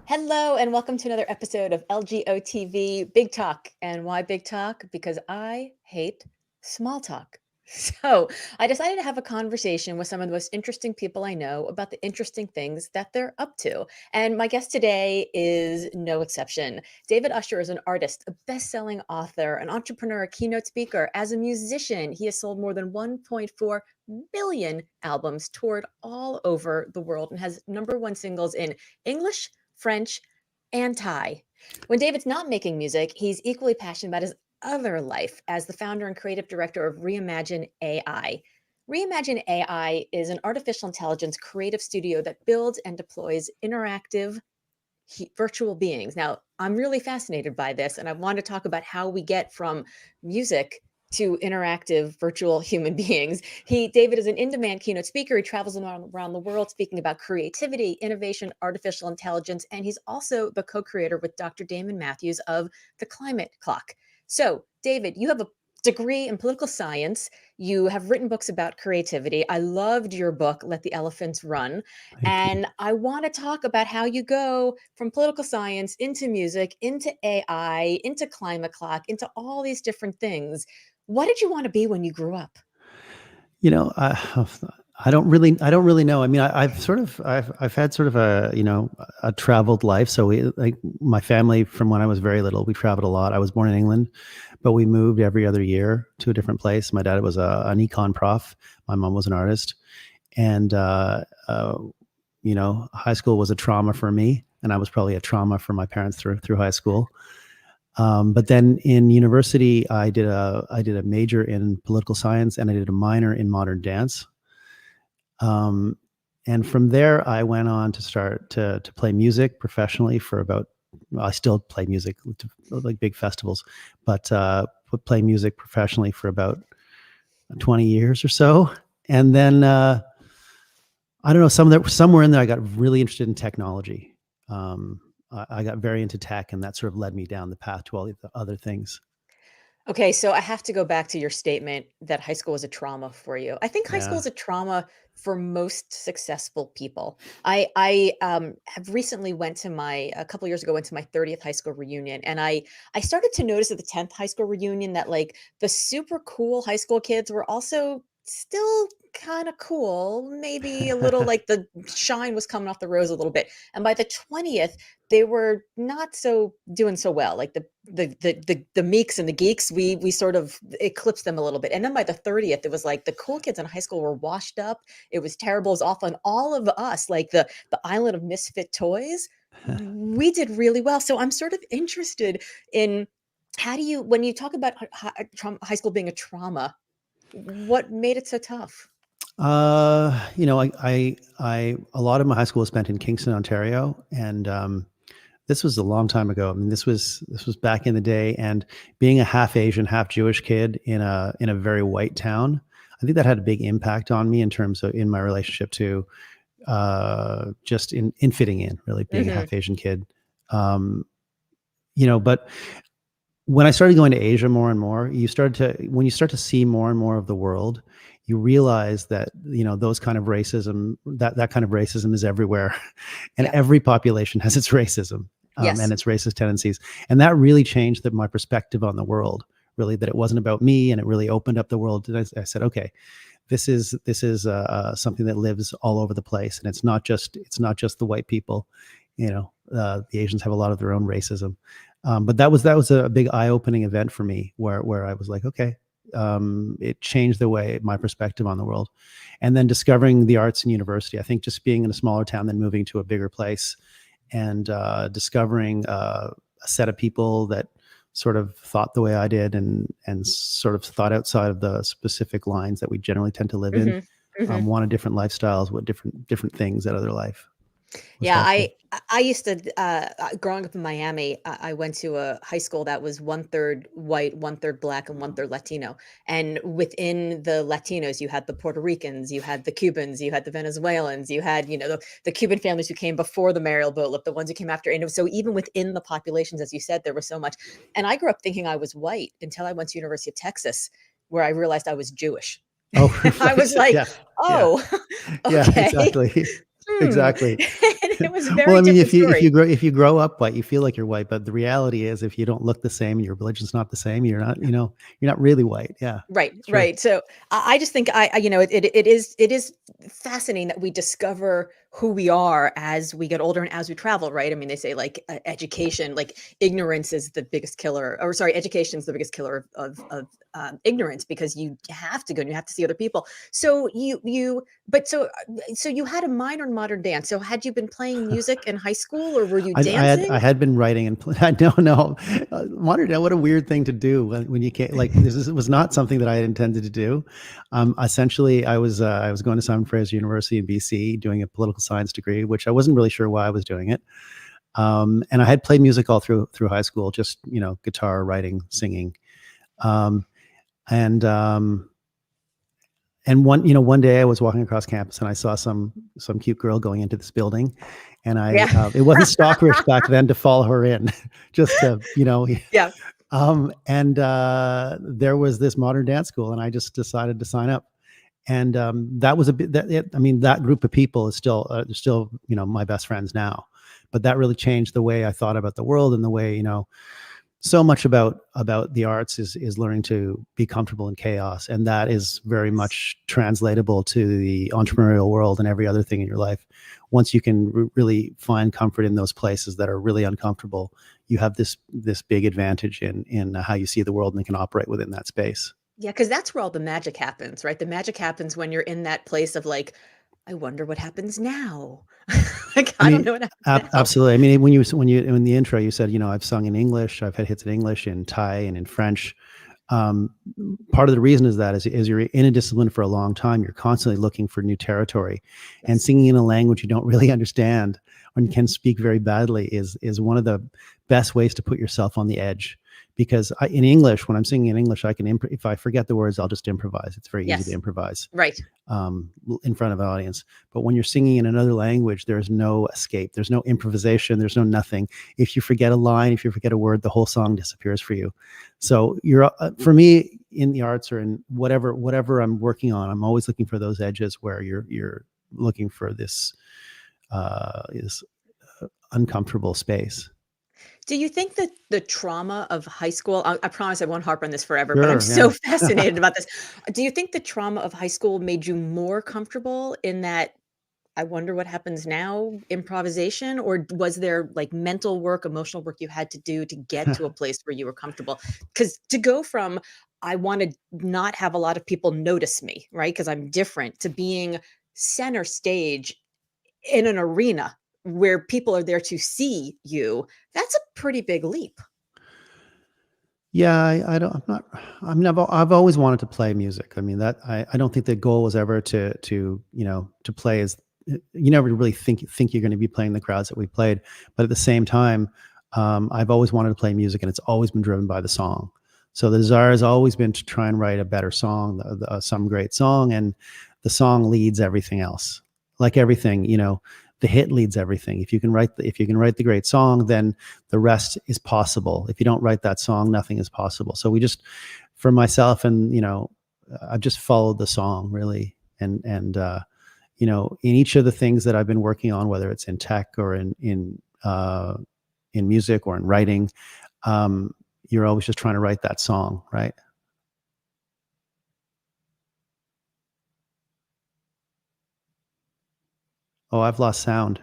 Hello, and welcome to another episode of LGOtv Big Talk. And why Big Talk? Because I hate small talk. So I decided to have a conversation with some of the most interesting people I know about the interesting things that they're up to. And my guest today is no exception. David Usher is an artist, a best-selling author, an entrepreneur, a keynote speaker. As a musician, he has sold more than 1.4 million albums, toured all over the world, and has #1 singles in English, French, and Thai. When David's not making music, he's equally passionate about his other life as the founder and creative director of Reimagine AI. Reimagine AI is an artificial intelligence creative studio that builds and deploys interactive virtual beings. Now, I'm really fascinated by this, and I want to talk about how we get from music to interactive virtual human beings. David is an in-demand keynote speaker. He travels around the world speaking about creativity, innovation, artificial intelligence, and he's also the co-creator with Dr. Damon Matthews of The Climate Clock. So, David, you have a degree in political science. You have written books about creativity. I loved your book, Let the Elephants Run. Thank you. And I want to talk about how you go from political science into music, into AI, into climate clock, into all these different things. What did you want to be when you grew up? You know, I don't really know. I mean, I've had sort of a traveled life. So like my family from when I was very little, we traveled a lot. I was born in England, but we moved every other year to a different place. My dad was an econ prof. My mom was an artist, and high school was a trauma for me, and I was probably a trauma for my parents through high school. But then in university, I did a major in political science and I did a minor in modern dance. And from there, I went on to start to play music professionally for about. Well, I still play music, like big festivals, but play music professionally for about 20 years or so. And then I don't know, somewhere in there, I got really interested in technology. I got very into tech, and that sort of led me down the path to all the other things. Okay, so I have to go back to your statement that high school was a trauma for you. I think high school Yeah. is a trauma for most successful people. I have recently a couple years ago went to my 30th high school reunion, and I started to notice at the 10th high school reunion that like the super cool high school kids were also still kind of cool, maybe a little like the shine was coming off the rose a little bit. And by the 20th, they were not so doing so well. Like the meeks and the geeks, we sort of eclipsed them a little bit. And then by the 30th, it was like the cool kids in high school were washed up. It was terrible. It was awful. And all of us, like the island of misfit toys, we did really well. So I'm sort of interested in when you talk about high school being a trauma, what made it so tough? A lot of my high school was spent in Kingston, Ontario, and this was a long time ago. I mean, this was back in the day, and being a half Asian, half Jewish kid in a very white town, I think that had a big impact on me in terms of in my relationship to just in fitting in, really being a Mhm. half Asian kid. Um, but when I started going to Asia more and more, when you start to see more and more of the world, you realize that, those kind of racism, that kind of racism is everywhere. And Yeah. every population has its racism, and Yes. its racist tendencies. And that really changed my perspective on the world, really, that it wasn't about me, and it really opened up the world. And I said, okay, this is something that lives all over the place. And it's not just the white people, the Asians have a lot of their own racism. But that was a big eye-opening event for me, where I was like, okay, it changed my perspective on the world. And then discovering the arts in university, I think just being in a smaller town, then moving to a bigger place, and discovering a set of people that sort of thought the way I did, and sort of thought outside of the specific lines that we generally tend to live in, Mhm. Mhm. wanted different lifestyles, what different things out of their life was Yeah, helpful. I used to growing up in Miami, I went to a high school that was one third white, one third black, and one third Latino. And within the Latinos, you had the Puerto Ricans, you had the Cubans, you had the Venezuelans, you had the Cuban families who came before the Mariel boatlift, the ones who came after. And so even within the populations, as you said, there was so much. And I grew up thinking I was white until I went to University of Texas, where I realized I was Jewish. Oh, I right. was like, Yeah. Yeah. oh, Yeah, okay. exactly. Hmm. Exactly. It was a Well, very I mean, different story. if you grow up white, you feel like you're white, but the reality is, if you don't look the same and your religion's not the same, you're not, you're not really white. Yeah, Right, it's true. right. So I just think it is fascinating that we discover who we are as we get older and as we travel, right? I mean, they say like education, like ignorance is the biggest killer, or sorry, education is the biggest killer of ignorance because you have to go and you have to see other people. So but so you had a minor in modern dance. So had you been playing music in high school or were you I dancing? had been writing and I don't know. Modern Day, what a weird thing to do when you can't, like, was not something that I had intended to do. Essentially, I was going to Simon Fraser University in BC doing a political science degree, which I wasn't really sure why I was doing it. And I had played music all through high school, just guitar, writing, singing. Um, and and one day I was walking across campus and I saw some cute girl going into this building, and Yeah. it wasn't stalkerish back then to follow her in, just to Yeah. and there was this modern dance school, and I just decided to sign up, and that was a bit I mean, that group of people is still my best friends now, but that really changed the way I thought about the world and the way so much about the arts is learning to be comfortable in chaos, and that is very much translatable to the entrepreneurial world and every other thing in your life. Once you can really find comfort in those places that are really uncomfortable, you have this big advantage in how you see the world and can operate within that space. Yeah, because that's where all the magic happens, right? The magic happens when you're in that place of like, I wonder what happens now. Like, I I don't mean, know what happens now. absolutely. I mean, when you in the intro you said, I've sung in English, I've had hits in English, in Thai, and in French. um, Part of the reason is you're in a discipline for a long time. You're constantly looking for new territory, and Yes. singing in a language you don't really understand and can speak very badly is one of the best ways to put yourself on the edge. Because in English, when I'm singing in English, I can if I forget the words, I'll just improvise. It's very easy to Yes. improvise Right. in front of an audience. But when you're singing in another language, there's no escape. There's no improvisation. There's no nothing. If you forget a line, if you forget a word, the whole song disappears for you. So for me, in the arts or in whatever I'm working on, I'm always looking for those edges where you're looking for this uncomfortable space. Do you think that the trauma of high school, I promise I won't harp on this forever, but I'm Sure, so yeah. fascinated about this. Do you think the trauma of high school made you more comfortable in that I wonder what happens now improvisation? Or was there like mental work, emotional work you had to do to get to a place where you were comfortable? Because to go from, I want to not have a lot of people notice me, right? Because I'm different, to being center stage in an arena where people are there to see you, that's a pretty big leap. Yeah, I don't. I'm not. I've always wanted to play music. I mean, I don't think the goal was ever to play as. You never really think you're going to be playing the crowds that we played, but at the same time, I've always wanted to play music, and it's always been driven by the song. So the desire has always been to try and write a better song, some great song, and the song leads everything else. Like everything, the hit leads everything. If you can write the great song, then the rest is possible. If you don't write that song, nothing is possible. So for myself, and I've just followed the song really, and in each of the things that I've been working on, whether it's in tech or in music or in writing, um, you're always just trying to write that song, right? Oh, I've lost sound.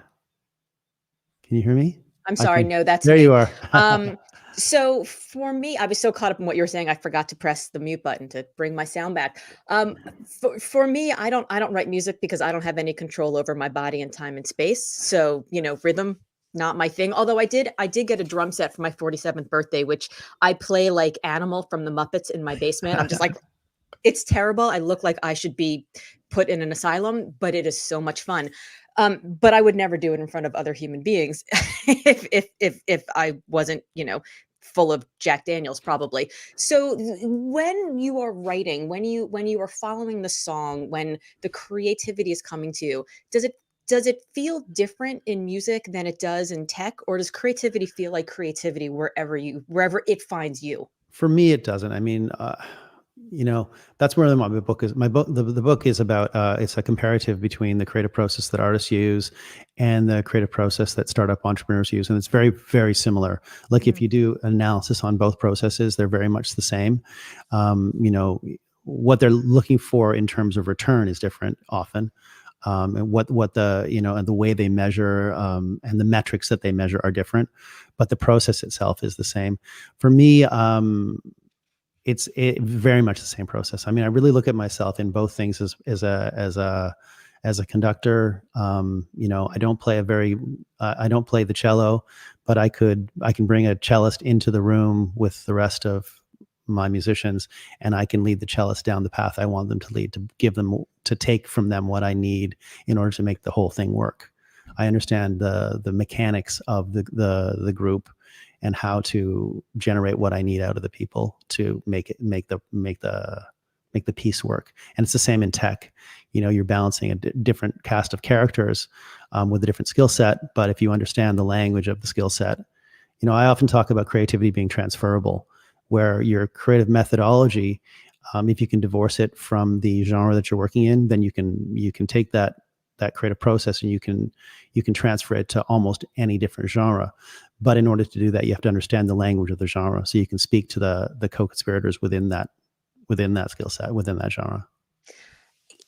Can you hear me? I'm I sorry, can. no, that's There me. you are. Um, so for me, I was so caught up in what you were saying, I forgot to press the mute button to bring my sound back. For me, I don't write music because I don't have any control over my body and time and space. So, rhythm, not my thing. Although I did get a drum set for my 47th birthday, which I play like Animal from the Muppets in my basement. I'm just like, it's terrible. I look like I should be put in an asylum, but it is so much fun. But I would never do it in front of other human beings if I wasn't, full of Jack Daniels, probably. So when you are writing, when you are following the song, when the creativity is coming to you, does it feel different in music than it does in tech, or does creativity feel like creativity wherever it finds you? For me, it doesn't. I mean, You know, that's where my book is. My book, the book is about, it's a comparative between the creative process that artists use and the creative process that startup entrepreneurs use. And it's very, very similar. Like if Mm, you do analysis on both processes, they're very much the same. You know, what they're looking for in terms of return is different often. And what the, you know, and the way they measure, and the metrics that they measure are different, but the process itself is the same. For me, it's very much the same process. I mean, I really look at myself in both things as a conductor. You know, mm. I don't play the cello, but I can bring a cellist into the room with the rest of my musicians, and I can lead the cellist down the path I want them to lead, to take from them what I need in order to make the whole thing work. I understand the mechanics of the group and how to generate what I need out of the people to make the piece work. And it's the same in tech. You know, you're balancing a different cast of characters, with a different skill set. But if you understand the language of the skill set, you know, I often talk about creativity being transferable, where your creative methodology, if you can divorce it from the genre that you're working in, then you can take that creative process and you can transfer it to almost any different genre. But in order to do that, you have to understand the language of the genre, so you can speak to the co-conspirators within that skill set, within that genre.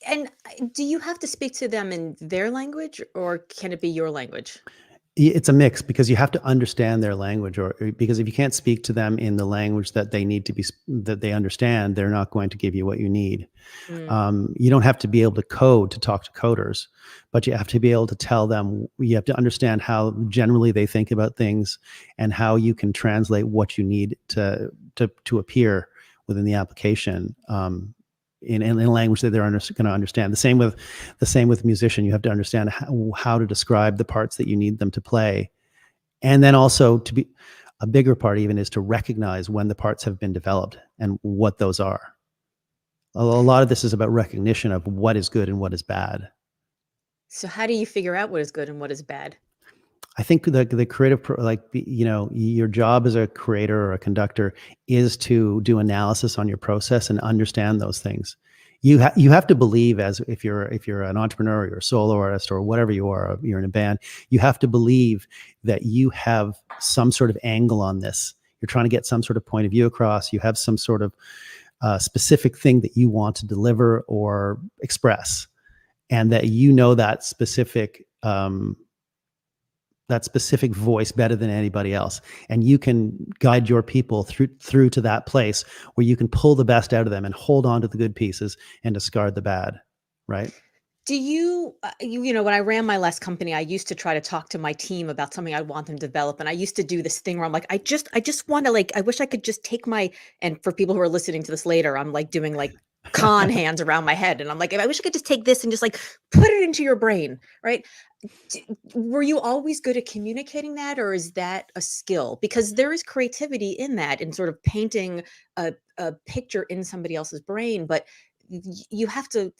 And do you have to speak to them in their language, or can it be your language? It's a mix, because you have to understand their language, or because if you can't speak to them in the language that they need to be, that they understand, they're not going to give you what you need. Mm. You don't have to be able to code to talk to coders, but you have to be able to tell them, you have to understand how generally they think about things, and how you can translate what you need to appear within the application, in a language that they're going to understand. The same with musician. You have to understand how to describe the parts that you need them to play, and then also to be a bigger part even is to recognize when the parts have been developed and what those are. A lot of this is about recognition of what is good and what is bad. So how do you figure out what is good and what is bad? I think the creative, you know, your job as a creator or a conductor is to do analysis on your process and understand those things. You have to believe, as if you're an entrepreneur or you're a solo artist or whatever you are, you're in a band, you have to believe that you have some sort of angle on this. You're trying to get some sort of point of view across. You have some sort of specific thing that you want to deliver or express, and that you know that specific voice better than anybody else, and you can guide your people through to that place where you can pull the best out of them and hold on to the good pieces and discard the bad, right? Do you, you know, when I ran my last company, I used to try to talk to my team about something I want them to develop, and I used to do this thing where I'm like, I just want to like, I wish I could just take my, and for people who are listening to this later, I'm like doing like con hands around my head, and I'm like, I wish I could just take this and just like put it into your brain, right? Were you always good at communicating that, or is that a skill? Because there is creativity in that, in sort of painting a picture in somebody else's brain, but you have to.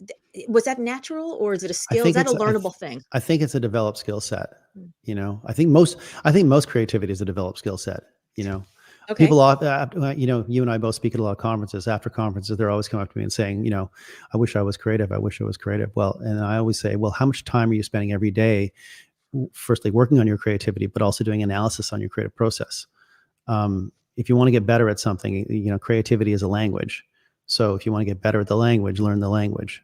Was that natural, or is it a I skill? Is think that a it's learnable thing? I think it's a developed skill set. Mm. You know, I think most creativity is a developed skill set. You know, Okay. you know, you and I both speak at a lot of conferences. After conferences, they're always coming up to me and saying, you know, I wish I was creative. I wish I was creative. Well, and I always say, well, how much time are you spending every day, firstly working on your creativity, but also doing analysis on your creative process? If you want to get better at something, you know, creativity is a language. So if you want to get better at the language, learn the language,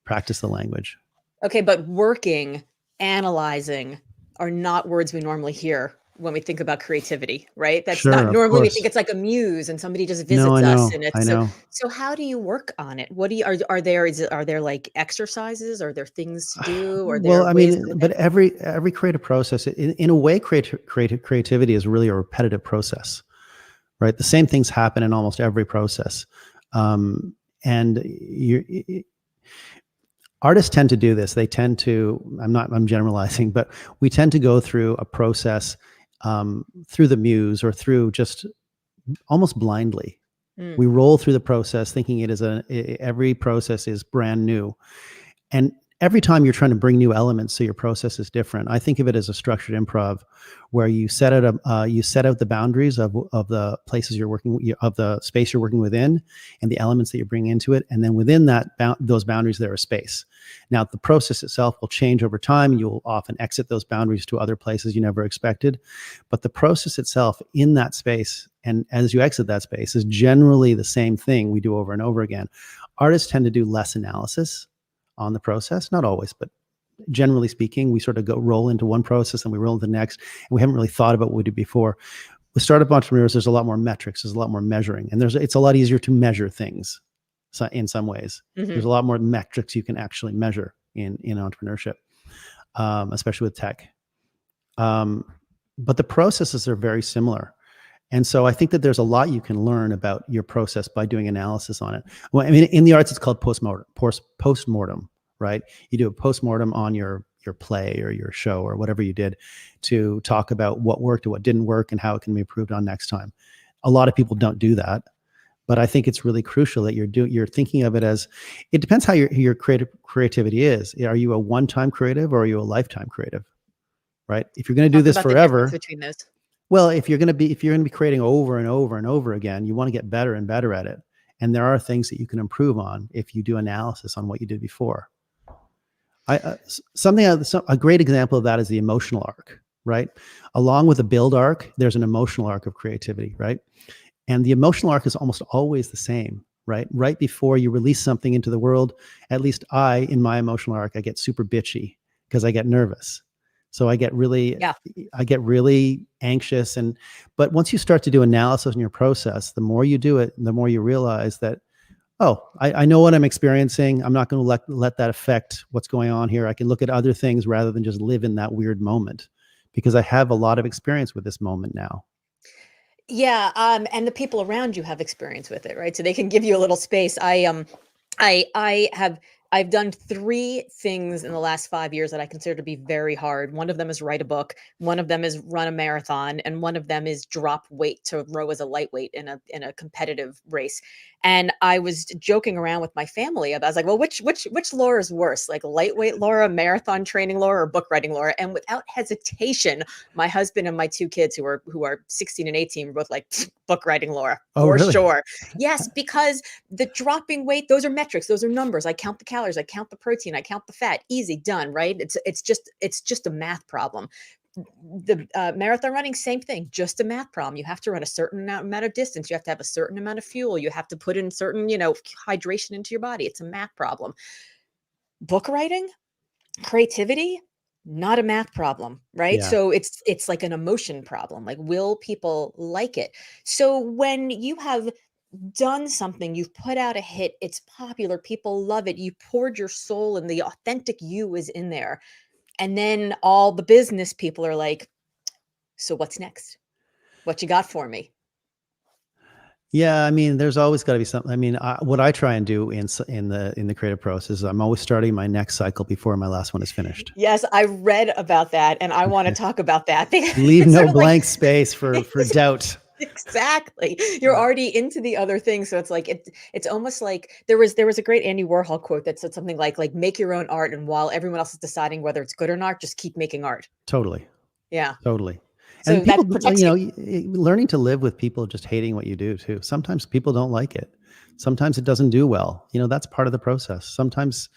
practice the language. Okay, but working, analyzing are not words we normally hear when we think about creativity, right? That's not Sure, of normally we think course. it's like a muse and somebody just No, visits us and I it's so know. so how do you work on it? What do you are there like exercises? Are there things to do? Are Well, there I ways to mean, look at but it? every creative process, in a way, creativity is really a repetitive process, right? The same things happen in almost every process, and artists tend to do this. They tend to. I'm generalizing, but we tend to go through a process, through the muse or through just almost blindly. Mm. We roll through the process thinking every process is brand new, and every time you're trying to bring new elements, so your process is different. I think of it as a structured improv, where you set out the boundaries of the places you're working, of the space you're working within, and the elements that you bring into it, and then within those boundaries, there is space. Now, the process itself will change over time. You'll often exit those boundaries to other places you never expected, but the process itself in that space, and as you exit that space, is generally the same thing we do over and over again. Artists tend to do less analysis on the process, not always, but generally speaking, we sort of roll into one process and we roll into the next, and we haven't really thought about what we did before. With startup entrepreneurs, there's a lot more metrics, there's a lot more measuring, and it's a lot easier to measure things. So in some ways, there's a lot more metrics you can actually measure in entrepreneurship, especially with tech. But the processes are very similar. And so I think that there's a lot you can learn about your process by doing analysis on it. Well, I mean, in the arts, it's called postmortem, right? You do a postmortem on your play or your show or whatever you did, to talk about what worked or what didn't work and how it can be improved on next time. A lot of people don't do that, but I think it's really crucial that you're thinking of it as, it depends how your creativity is. Are you a one-time creative or are you a lifetime creative, right? If you're going to do Talk this about the difference forever, between those. well, if you're going to be creating over and over and over again, you want to get better and better at it. And there are things that you can improve on if you do analysis on what you did before. A great example of that is the emotional arc, right? Along with the build arc, there's an emotional arc of creativity, right? And the emotional arc is almost always the same, right? Right before you release something into the world, at least in my emotional arc, I get super bitchy because I get nervous. So I get really anxious. But once you start to do analysis in your process, the more you do it, the more you realize that, oh, I know what I'm experiencing. I'm not going to let that affect what's going on here. I can look at other things rather than just live in that weird moment, because I have a lot of experience with this moment now. Yeah, and the people around you have experience with it, right? So they can give you a little space. I've done 3 things in the last 5 years that I consider to be very hard. One of them is write a book, one of them is run a marathon, and one of them is drop weight to row as a lightweight in a competitive race. And I was joking around with my family about, I was like, well, which Laura is worse? Like lightweight Laura, marathon training Laura, or book writing Laura? And without hesitation, my husband and my 2 kids who are 16 and 18 were both like, book writing Laura, Oh, for really? sure. Yes, because the dropping weight, those are metrics, those are numbers. I count the calories, I count the protein, I count the fat. Easy, done, right? It's just a math problem. The marathon running, same thing, just a math problem. You have to run a certain amount of distance. You have to have a certain amount of fuel. You have to put in certain, hydration into your body. It's a math problem. Book writing, creativity, not a math problem, right? Yeah. So it's like an emotion problem. Like, will people like it? So when you have done something, you've put out a hit, it's popular, people love it, you poured your soul and the authentic you is in there. And then all the business people are like, so what's next? What you got for me? Yeah, I mean, there's always got to be something. I mean, what I try and do in the creative process is I'm always starting my next cycle before my last one is finished. Yes, I read about that and I want to talk about that. Leave It's no sort of like, blank space for doubt. exactly. You're already into the other thing. So it's like it's almost like there was a great Andy Warhol quote that said something like make your own art, and while everyone else is deciding whether it's good or not, just keep making art. Totally, Yeah. totally. So And people, that protects you. learning to live with people just hating what you do too. Sometimes people don't like it. Sometimes it doesn't do well. That's part of the process. Sometimes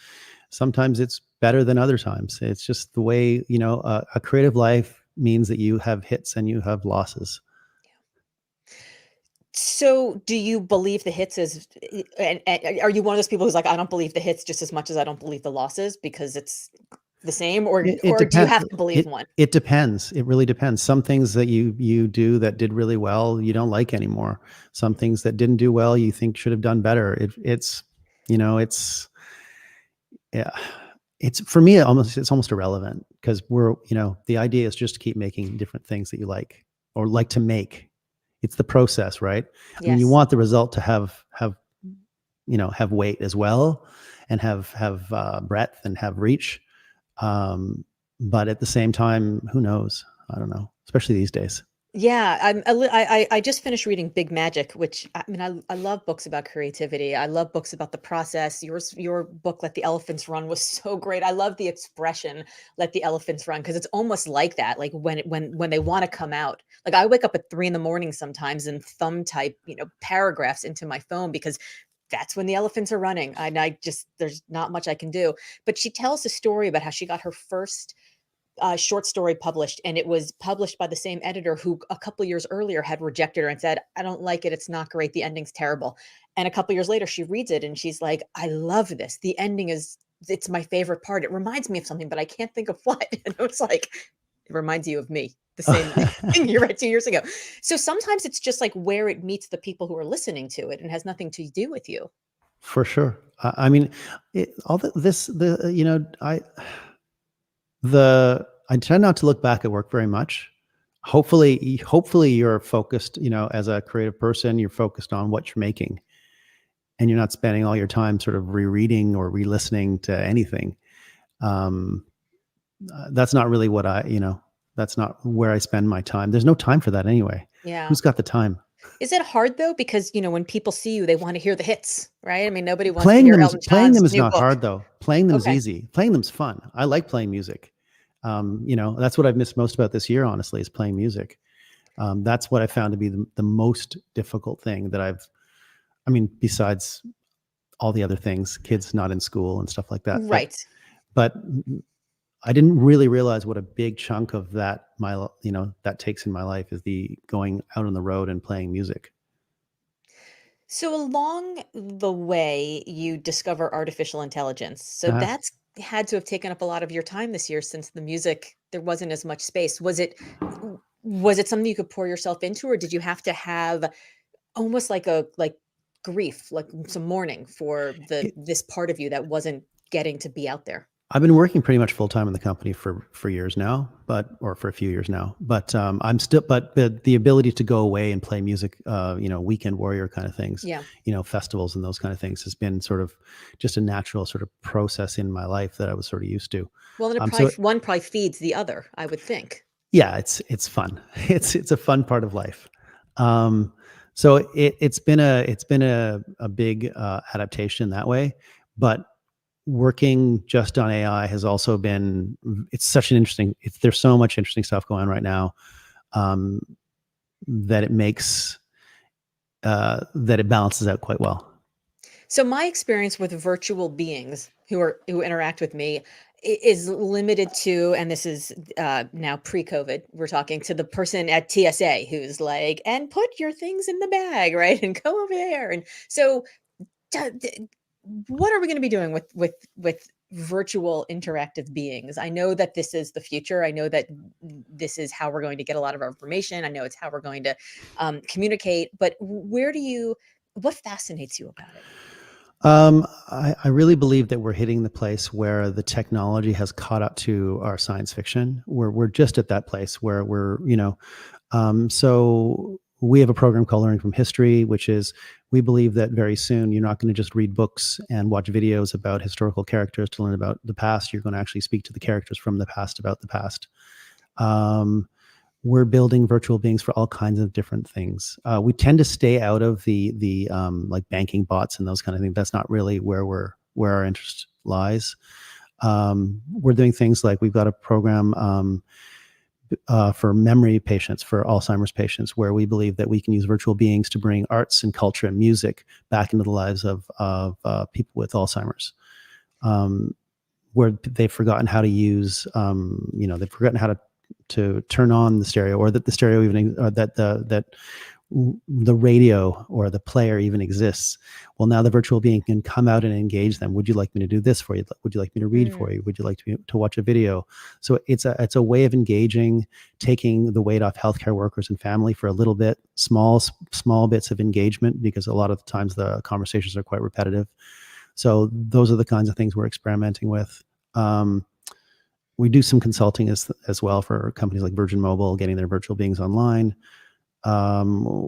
it's better than other times. It's just the way, a creative life means that you have hits and you have losses. So do you believe the hits is and are you one of those people who's like, I don't believe the hits just as much as I don't believe the losses because it's the same, or It do you depends. have to believe one? It depends. It really depends. Some things that you do that did really well, you don't like anymore. Some things that didn't do well, you think should have done better. It's you know it's yeah. It's for me it's almost irrelevant, because the idea is just to keep making different things that you like or like to make. It's the process, right? I mean, you Yes. want the result to have weight as well, and have breadth and have reach. But at the same time, who knows? I don't know, especially these days. Yeah, I just finished reading Big Magic, which I mean I love books about creativity. I love books about the process. Your book Let the Elephants Run was so great. I love the expression "Let the elephants run" because it's almost like that. Like when they want to come out. Like I wake up at 3 in the morning sometimes and thumb type paragraphs into my phone because that's when the elephants are running. I just there's not much I can do. But she tells a story about how she got her first short story published, and it was published by the same editor who a couple years earlier had rejected her and said, "I don't like it. It's not great. The ending's terrible." And a couple years later, she reads it and she's like, "I love this. The ending is it's my favorite part. It reminds me of something, but I can't think of what." And I was like, "It reminds you of me." The same thing you read 2 years ago. So sometimes it's just like where it meets the people who are listening to it and has nothing to do with you. For sure. I mean, all this, I try not to look back at work very much. Hopefully you're focused, as a creative person, you're focused on what you're making and you're not spending all your time sort of rereading or re-listening to anything. Um, that's not really that's not where I spend my time. There's no time for that anyway. Yeah. Who's got the time? Is it hard though? Because, when people see you, they want to hear the hits, right? I mean, nobody wants to hear Elton Playing John's them is new not book. hard though. Playing them is Okay. easy. Playing them's fun. I like playing music. That's what I've missed most about this year, honestly, is playing music. That's what I found to be the most difficult thing besides all the other things, kids not in school and stuff like that. But Right. but I didn't really realize what a big chunk of that that takes in my life is the going out on the road and playing music. So along the way, you discover artificial intelligence. So Uh-huh. that's had to have taken up a lot of your time this year since the music, there wasn't as much space. Was it something you could pour yourself into, or did you have to have almost like grief, like some mourning for the It, this part of you that wasn't getting to be out there? I've been working pretty much full time in the company for years now, or for a few years now. But I'm still, but the ability to go away and play music, weekend warrior kind of things, Yeah. festivals and those kind of things has been sort of just a natural sort of process in my life that I was sort of used to. Well, then So one probably feeds the other, I would think. yeah, it's fun. It's a fun part of life. Um, so it's been a big adaptation that way, but working just on AI has also been, it's such an interesting, there's so much interesting stuff going on right now, um, that it makes, that it balances out quite well. So my experience with virtual beings who interact with me is limited to, and this is now pre-COVID. We're talking to the person at TSA who's like, "And put your things in the bag, right, and go over there." And so, what are we going to be doing with virtual interactive beings? I know that this is the future. I know that this is how we're going to get a lot of our information. I know it's how we're going to communicate. But what fascinates you about it? I really believe that we're hitting the place where the technology has caught up to our science fiction. We're just at that place where so we have a program called Learning from History, which is, we believe that very soon you're not going to just read books and watch videos about historical characters to learn about the past. You're going to actually speak to the characters from the past about the past. We're building virtual beings for all kinds of different things. We tend to stay out of the like banking bots and those kind of things. That's not really where our interest lies. We're doing things like, we've got a program for memory patients, for Alzheimer's patients, where we believe that we can use virtual beings to bring arts and culture and music back into the lives of people with Alzheimer's. Where they've forgotten how to use, they've forgotten how to turn on the stereo, or that the stereo even, or that the radio or the player even exists. Well, now the virtual being can come out and engage them. Would you like me to do this for you? Would you like me to read for you? Would you like to watch a video? So it's a way of engaging, taking the weight off healthcare workers and family for a little bit, small bits of engagement, because a lot of the times the conversations are quite repetitive. So those are the kinds of things we're experimenting with. We do some consulting as well for companies like Virgin Mobile, getting their virtual beings online.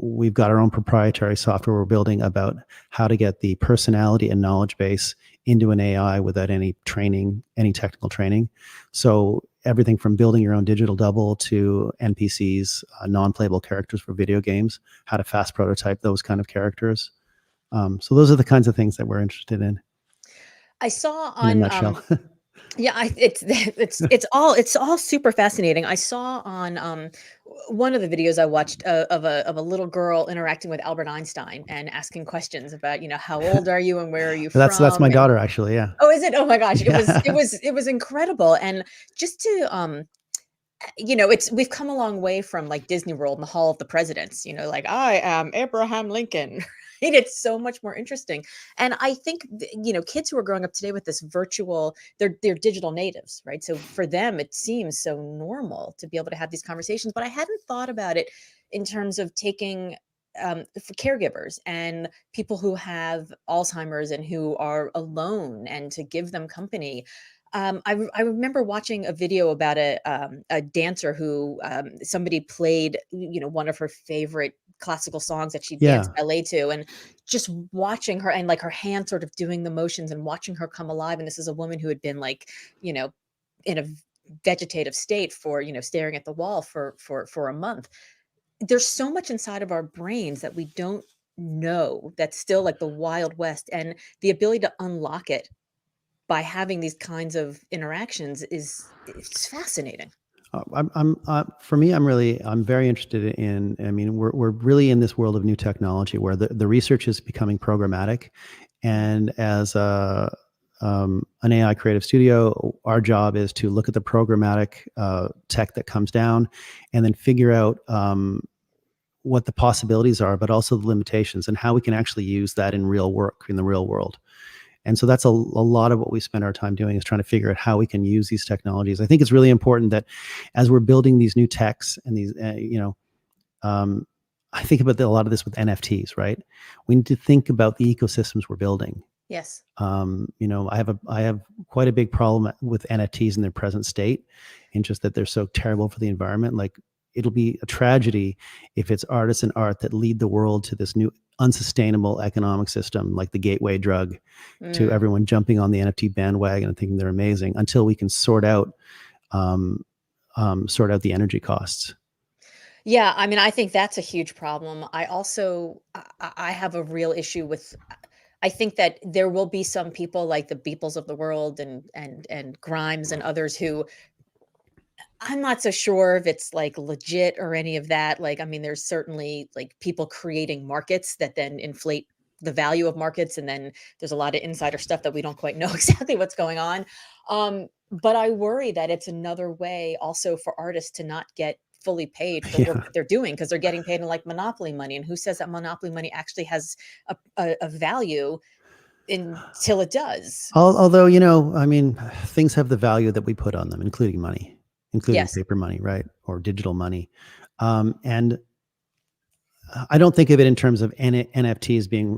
We've got our own proprietary software we're building about how to get the personality and knowledge base into an AI without any training, any technical training. So everything from building your own digital double to NPCs, non-playable characters for video games, how to fast prototype those kind of characters. So those are the kinds of things that we're interested I saw in a on nutshell. yeah, it's all super fascinating. I saw on one of the videos I watched of a little girl interacting with Albert Einstein and asking questions about, how old are you and where are you That's my from? And daughter, actually. Yeah. oh, is it? Oh my gosh, Yeah. it was incredible. And just to we've come a long way from like Disney World and the Hall of the Presidents, like I am Abraham Lincoln. Right? It's so much more interesting. And I think kids who are growing up today with this virtual, they're digital natives, right? So for them it seems so normal to be able to have these conversations, but I hadn't thought about it in terms of taking for caregivers and people who have Alzheimer's and who are alone, and to give them company. I remember watching a video about a dancer who somebody played, one of her favorite classical songs that she danced Yeah. ballet to, and just watching her and like her hand sort of doing the motions and watching her come alive. And this is a woman who had been like, you know, in a vegetative state for, staring at the wall for a month. There's so much inside of our brains that we don't know, that's still like the Wild West, and the ability to unlock it by having these kinds of interactions is it's fascinating. For me, I'm very interested in, I mean, we're really in this world of new technology where the research is becoming programmatic. Mhm. And as an AI creative studio, our job is to look at the programmatic tech that comes down and then figure out what the possibilities are, but also the limitations and how we can actually use that in real work in the real world. And so that's a lot of what we spend our time doing, is trying to figure out how we can use these technologies. I think it's really important that as we're building these new techs and these, I think about a lot of this with NFTs, right? We need to think about the ecosystems we're building. Yes. I have quite a big problem with NFTs in their present state, and just that they're so terrible for the environment. Like, it'll be a tragedy if it's artists and art that lead the world to this new unsustainable economic system, like the gateway drug to Mm. everyone jumping on the NFT bandwagon and thinking they're amazing, until we can um, sort out the energy costs. Yeah, I mean, I think that's a huge problem. I also I have a real issue with I think that there will be some people like the Beeples of the world and Grimes and others who I'm not so sure if it's, like, legit or any of that. Like, I mean, there's certainly, like, people creating markets that then inflate the value of markets, and then there's a lot of insider stuff that we don't quite know exactly what's going on. But I worry that it's another way also for artists to not get fully paid for work Yeah. that they're doing, because 'cause they're getting paid in, like, monopoly money, and who says that monopoly money actually has a value until it does? Although, I mean, things have the value that we put on them, including money, including Yes. paper money, right? Or digital money. And I don't think of it in terms of NFTs being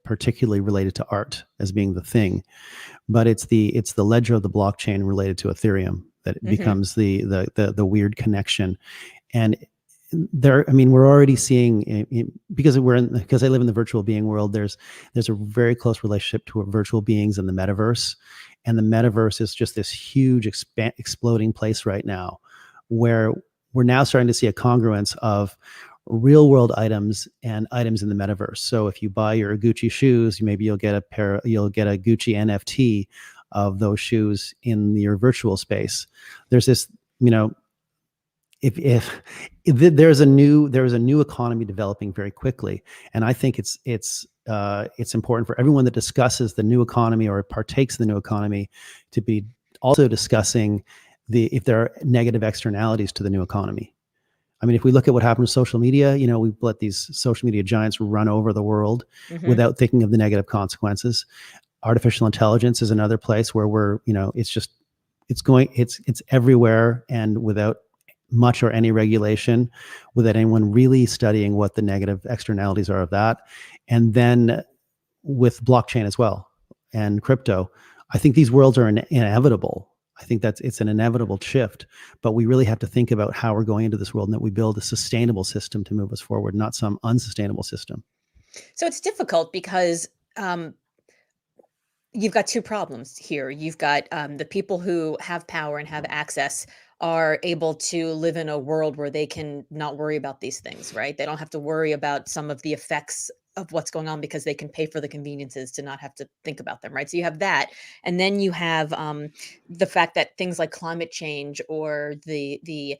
particularly related to art as being the thing, but it's the ledger of the blockchain related to Ethereum that Mhm. becomes the weird connection. And I mean, we're already seeing, because I live in the virtual being world. There's a very close relationship to virtual beings and the metaverse, and the metaverse is just this huge exploding place right now, where we're now starting to see a congruence of real world items and items in the metaverse. So if you buy your Gucci shoes, maybe you'll get a Gucci NFT of those shoes in your virtual space. There's this, you know, if there is a new economy developing very quickly, and I think it's important for everyone that discusses the new economy or partakes in the new economy to be also discussing if there are negative externalities to the new economy. I mean, if we look at what happened to social media, we've let these social media giants run over the world Mhm. without thinking of the negative consequences. Artificial intelligence is another place where it's everywhere, and without much or any regulation, without anyone really studying what the negative externalities are of that. And then with blockchain as well and crypto, I think these worlds are inevitable. I think it's an inevitable shift, but we really have to think about how we're going into this world, and that we build a sustainable system to move us forward, not some unsustainable system. So it's difficult because, um, you've got two problems here. You've got the people who have power and have access are able to live in a world where they can not worry about these things, right? They don't have to worry about some of the effects of what's going on because they can pay for the conveniences to not have to think about them, right? So you have that, and then you have the fact that things like climate change or the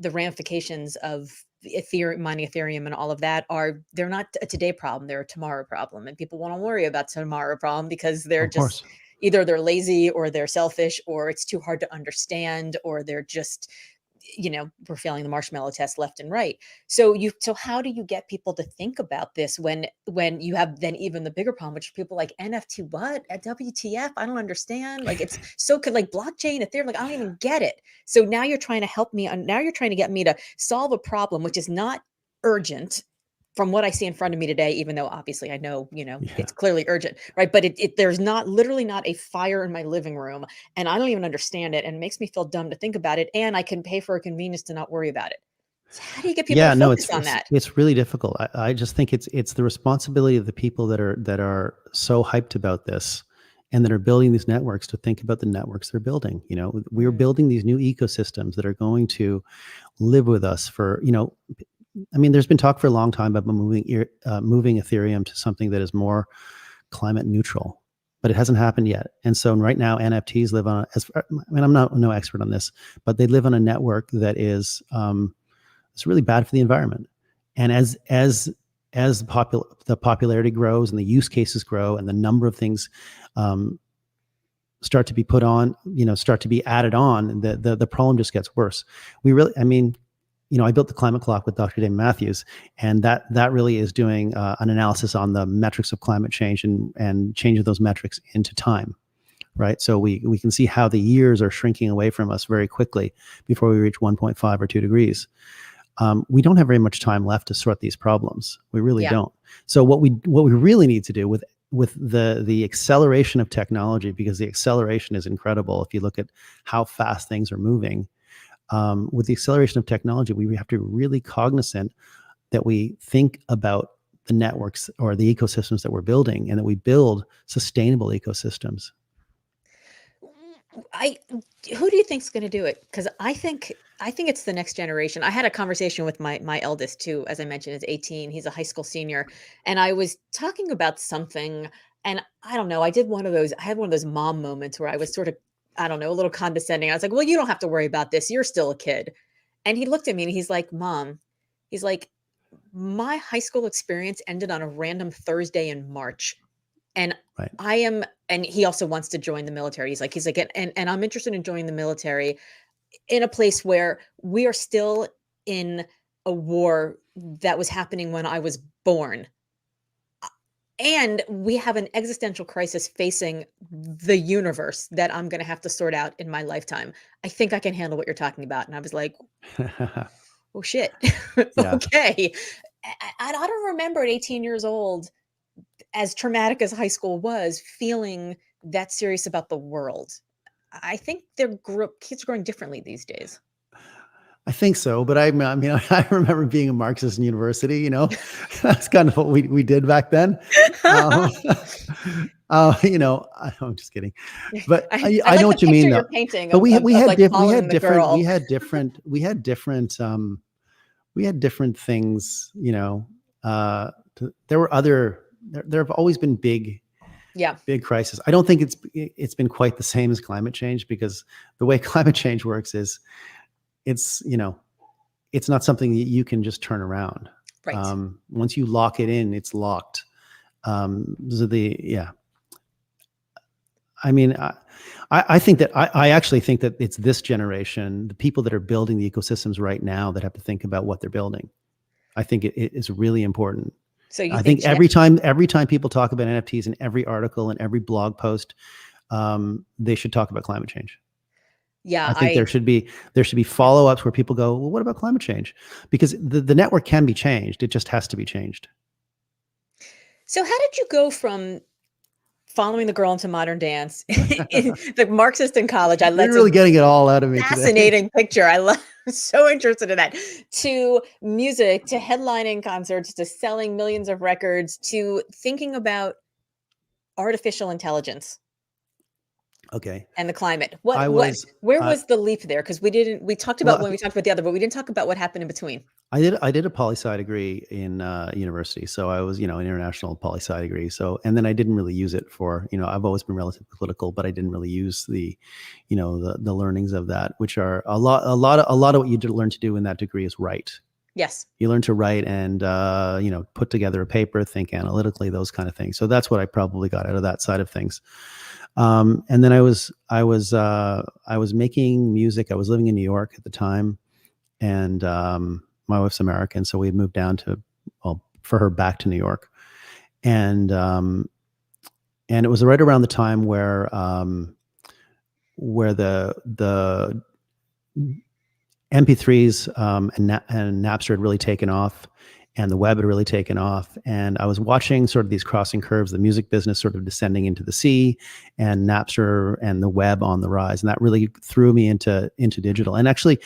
ramifications of Ethereum, mining Ethereum, and all of that they're not a today problem; they're a tomorrow problem, and people want to worry about tomorrow problem because they're Of just course. either they're lazy or they're selfish or it's too hard to understand or they're just we're failing the marshmallow test left and right. So how do you get people to think about this when you have then even the bigger problem, which are people like NFT, what at WTF, I don't understand, like it's so could like blockchain ethereum, like I don't even get it. So now you're trying to help me, now you're trying to get me to solve a problem which is not urgent from what I see in front of me today, even though obviously I know, Yeah. it's clearly urgent, right? But there's not literally not a fire in my living room and I don't even understand it. And it makes me feel dumb to think about it. And I can pay for a convenience to not worry about it. So how do you get people to Yeah, no, focus on that? it's really difficult. I just think it's the responsibility of the people that are so hyped about this and that are building these networks to think about the networks they're building. We're Mm, building these new ecosystems that are going to live with us for, I mean, there's been talk for a long time about moving Ethereum to something that is more climate neutral, but it hasn't happened yet. And so right now, NFTs live on. I mean, I'm not no expert on this, but they live on a network that is it's really bad for the environment. And as the popularity grows and the use cases grow and the number of things um, start to be put on, start to be added on, the problem just gets worse. I mean, I built the climate clock with Dr. David Matthews, and that really is doing an analysis on the metrics of climate change and changing those metrics into time, right? So we can see how the years are shrinking away from us very quickly before we reach 1.5 or 2 degrees. We don't have very much time left to sort these problems. We really yeah. don't. So what we really need to do with the acceleration of technology, because the acceleration is incredible. If you look at how fast things are moving, with the acceleration of technology, we have to be really cognizant that we think about the networks or the ecosystems that we're building, and that we build sustainable ecosystems. I Who do you think's going to do it? Because I think it's the next generation. I had a conversation with my eldest too, as I mentioned, is 18. He's a high school senior, and I was talking about something, and I don't know. I had one of those mom moments where I was sort of, I don't know, a little condescending. I was like, "Well, you don't have to worry about this. You're still a kid." And he looked at me and he's like, "Mom," he's like, "My high school experience ended on a random Thursday in March." And Right. and he also wants to join the military. He's like, and I'm interested in joining the military in a place where we are still in a war that was happening when I was born. And we have an existential crisis facing the universe that I'm going to have to sort out in my lifetime. I think I can handle what you're talking about. And I was like, oh shit. Yeah. Okay. I don't remember at 18 years old, as traumatic as high school was, feeling that serious about the world. I think kids are growing differently these days. I think so, but I mean, I remember being a Marxist in university. That's kind of what we did back then. Um, I'm just kidding, but I I know like the what you mean, picture you're though. painting But of we had like we following had the different girl. we had different things. There were there have always been Yeah, big crisis. I don't think it's been quite the same as climate change, because the way climate change works is it's it's not something that you can just turn around. right. Once you lock it in, it's locked. So yeah. I mean, I think that I actually think that it's this generation, the people that are building the ecosystems right now, that have to think about what they're building. I think it is really important. So you I think think every time people talk about NFTs in every article and every blog post, they should talk about climate change. yeah, I think there should be follow ups where people go, well, what about climate change? Because the network can be changed. It just has to be changed. so how did you go from following the girl into modern dance, in the Marxist in college? You're That's a really getting it all out of me today. fascinating picture. I love so interested in that. To music, to headlining concerts, to selling millions of records, to thinking about artificial intelligence Okay. and the climate. I What was, where was the leap there? Because we talked about well, when we talked about the other, but we didn't talk about what happened in between. I did a poli-sci degree in university, so I was, an international poli-sci degree. So, and then I didn't really use it for, I've always been relatively political, but I didn't really use the learnings of that, which are a lot of what you learn to do in that degree is write. Yes. You learn to write and put together a paper, think analytically, those kind of things. So that's what I probably got out of that side of things. And then I was making music. I was living in New York at the time, and my wife's American, so we had moved down to, well, for her back to New York, and it was right around the time where the MP3s and Napster had really taken off, and the web had really taken off. And I was watching sort of these crossing curves, the music business sort of descending into the sea, and Napster and the web on the rise. And that really threw me into digital. And actually,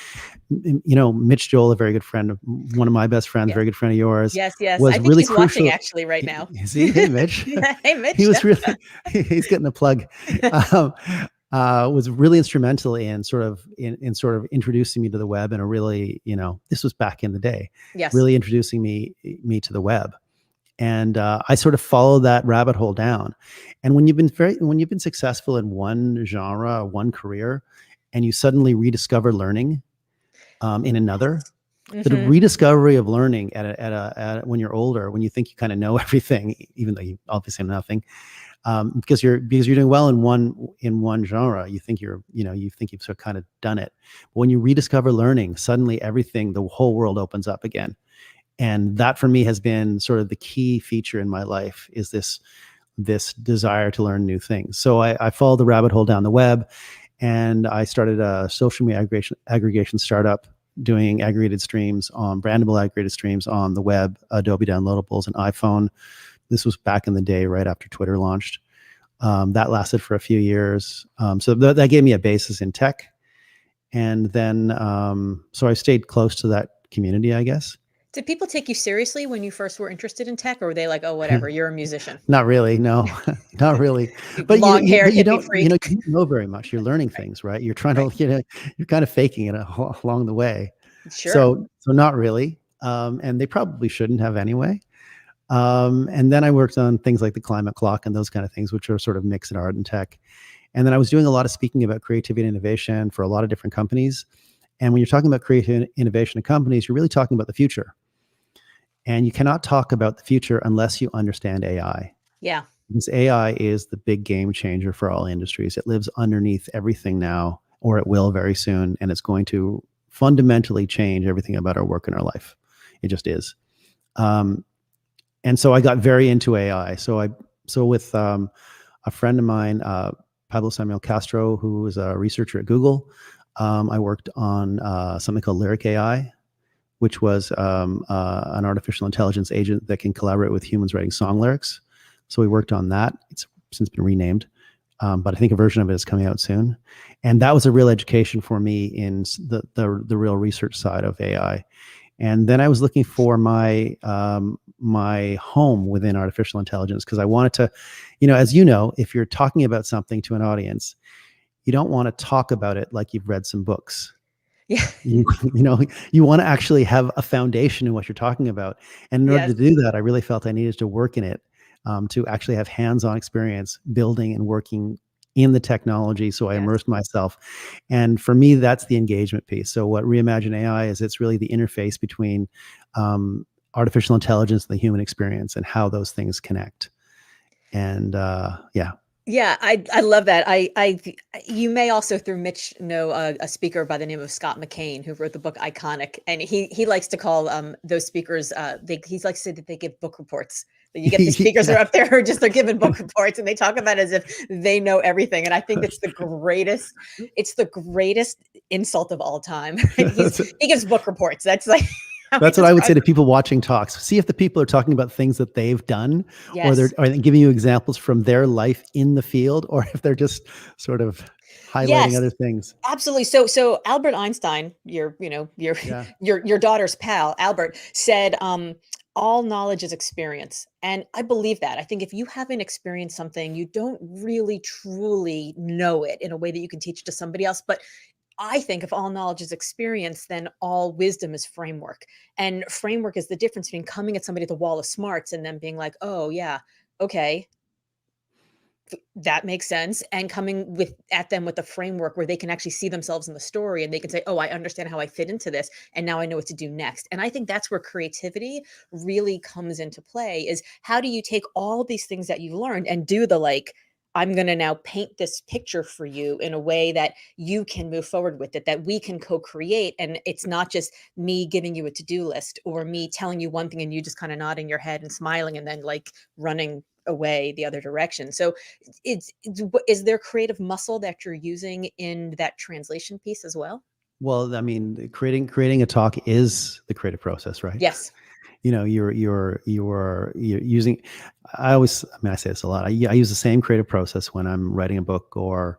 Mitch Joel, a very good friend, one of my best friends, Yes. very good friend of yours, Yes. Yes. I was think really he's watching crucial. actually right now. Is he? Hey, Mitch. Yeah. Hey, He Mitch. was really, he's getting a plug. Um, was really instrumental in sort of introducing me to the web in a really, this was back in the day, Yes. really introducing me to the web. And I sort of followed that rabbit hole down. And when you've been successful in one genre, one career, and you suddenly rediscover learning in another, the Hmm. rediscovery of learning when you're older, when you think you kind of know everything, even though you obviously know nothing, because you're doing well in one genre, you think you've sort of kind of done it. But when you rediscover learning, suddenly the whole world opens up again. And that for me has been sort of the key feature in my life, is this desire to learn new things. So I followed the rabbit hole down the web, and I started a social media aggregation startup doing brandable aggregated streams on the web, Adobe downloadables, and iPhone. This was back in the day, right after Twitter launched. That lasted for a few years. So that gave me a basis in tech. And then, so I stayed close to that community, I guess. Did people take you seriously when you first were interested in tech, or were they like, "Oh, whatever, you're a musician"? Not really, no, not really. You But long-haired you hippie don't, freak. you don't know very much. You're learning things, right? You're trying Right. to, you're kind of faking it along the way. Sure. So not really. And they probably shouldn't have anyway. And then I worked on things like the climate clock and those kind of things, which are sort of mixed in art and tech. And then I was doing a lot of speaking about creativity and innovation for a lot of different companies. And when you're talking about creative innovation in companies, you're really talking about the future. And you cannot talk about the future unless you understand AI. Yeah. Because AI is the big game changer for all industries. It lives underneath everything now, or it will very soon, and it's going to fundamentally change everything about our work and our life. It just is. And so I got very into AI. So with a friend of mine, Pablo Samuel Castro, who was a researcher at Google, I worked on something called Lyric AI, which was an artificial intelligence agent that can collaborate with humans writing song lyrics. So we worked on that. It's since been renamed, but I think a version of it is coming out soon. And that was a real education for me in the real research side of AI. And then I was looking for my home within artificial intelligence, because I wanted to, as if you're talking about something to an audience, you don't want to talk about it like you've read some books. Yeah. You, you want to actually have a foundation in what you're talking about. And in order Yes. to do that, I really felt I needed to work in it, to actually have hands-on experience building and working in the technology. So I Yes. immersed myself. And for me, that's the engagement piece. So what Reimagine AI is, it's really the interface between artificial intelligence and the human experience, and how those things connect. And yeah. Yeah, I love that. You may also through Mitch know a speaker by the name of Scott McCain, who wrote the book Iconic, and he likes to call those speakers he likes to say that they give book reports. That you get these speakers that are up there who just are giving book reports, and they talk about it as if they know everything. And I think it's the greatest insult of all time. Right? He gives book reports. That's like how he That's what I would say describes to them. people watching talks. See if the people are talking about things that they've done, or Yes. are they giving you examples from their life in the field, or if they're just sort of highlighting Yes. other things. Absolutely. So Albert Einstein, your Yeah. your daughter's pal, Albert, said, all knowledge is experience. And I believe that. I think if you haven't experienced something, you don't really truly know it in a way that you can teach it to somebody else. But I think if all knowledge is experience, then all wisdom is framework. And framework is the difference between coming at somebody at the wall of smarts and then being like, oh, yeah, okay, that makes sense, and coming with at them with a framework where they can actually see themselves in the story and they can say, "Oh, I understand how I fit into this, and now I know what to do next." And I think that's where creativity really comes into play is how do you take all these things that you've learned and do the like, I'm going to now paint this picture for you in a way that you can move forward with it, that we can co-create. And it's not just me giving you a to-do list or me telling you one thing and you just kind of nodding your head and smiling and then like running away the other direction. So is there creative muscle that you're using in that translation piece as well? Well, I mean, creating a talk is the creative process, right? Yes. You know, you're using. I mean, I say this a lot. I use the same creative process when I'm writing a book or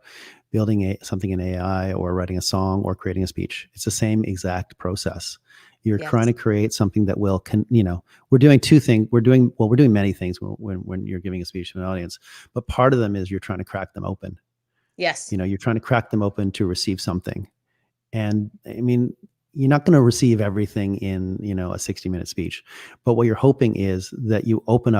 building something in AI or writing a song or creating a speech. It's the same exact process. You're trying Yes. to create something that will, we're doing two things. We're doing many things when you're giving a speech to an audience, but part of them is you're trying to crack them open. Yes. You're trying to crack them open to receive something. And I mean, you're not going to receive everything in, a 60-minute speech. But what you're hoping is that you open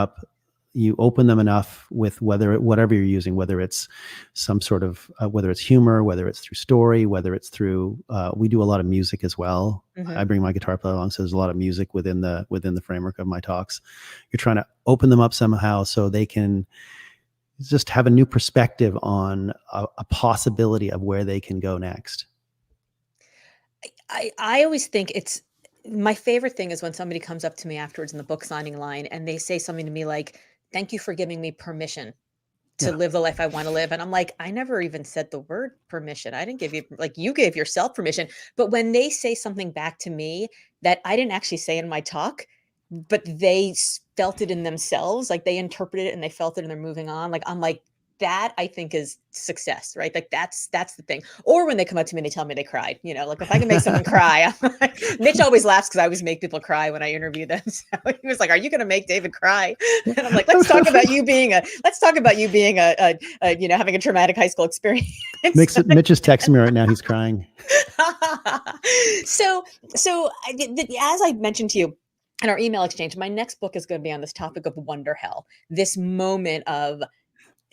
them enough with whatever you're using, whether it's some sort of, whether it's humor, whether it's through story, whether it's through, we do a lot of music as well. I Mhm. bring my guitar player along. So there's a lot of music within the framework of my talks. You're trying to open them up somehow so they can just have a new perspective on a possibility of where they can go next. I always think it's my favorite thing is when somebody comes up to me afterwards in the book signing line and they say something to me like, "Thank you for giving me permission to Yeah. live the life I wanna live," and I'm like, "I never even said the word permission. I didn't give you like, you gave yourself permission." But when they say something back to me that I didn't actually say in my talk, but they felt it in themselves, like, they interpreted it and they felt it and they're moving on, like, I'm like, that I think is success, right? Like, that's the thing. Or when they come up to me and they tell me they cried, like, if I can make someone cry, I'm like Mitch always laughs because I always make people cry when I interview them, so he was like, "Are you gonna make David cry?" And I'm like, let's talk about you being having a traumatic high school experience. Mitch is texting me right now. He's crying. so as I mentioned to you in our email exchange, my next book is going to be on this topic of wonder hell, this moment of